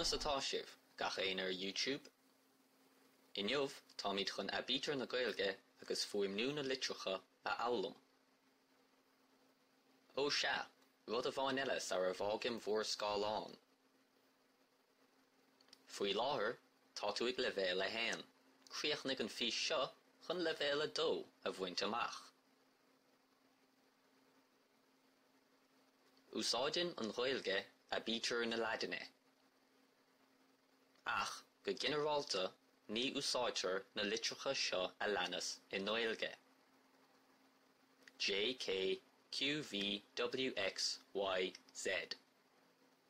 Bunas atá sibh gach éin ar YouTube. Inniuh tá míid chun aibítear na Ghaeilge agus fuaimniú na litreacha a amhlaim. Ó se, rud a bhain eile sa ar bhágim mhór scáileán. Faoi láthair, tá tú ag leibhéal a hain. Chríochnaigh an fís seo chun leibhéal a dó a bhaint amach. Úsáidin an Ghaeilge aibítear na Ladaine. Ach, go ginearálta, ní úsáidtear na litreacha seo a leanas in Ghaeilge. JKQVWXYZ.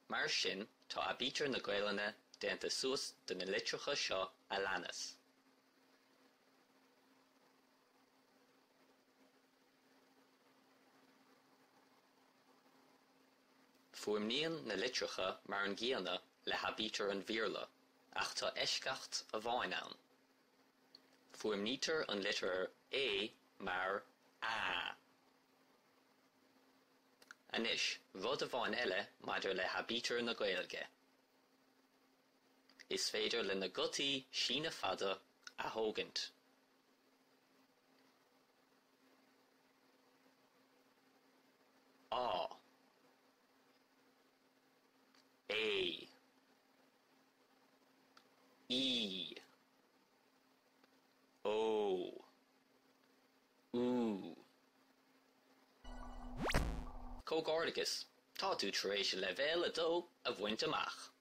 Mar sin, tá aibítear na Gaeilge déanta suas de na litreacha seo a leanas. Fuaimníonn na litreacha mar an gcéanna le haibítear an bhíorla, ach tá eisceacht a bhain ann. Fuaimnítear an litir A mar A. Anois, rud a bhain eile maidir le haibítear na Ghaeilge. Is féidir le na gutaí sína fada a thógant. Á. A. E. O. U. Cógáirdeachas, tá tú tar éis leibhéal a dó a bhaint amach.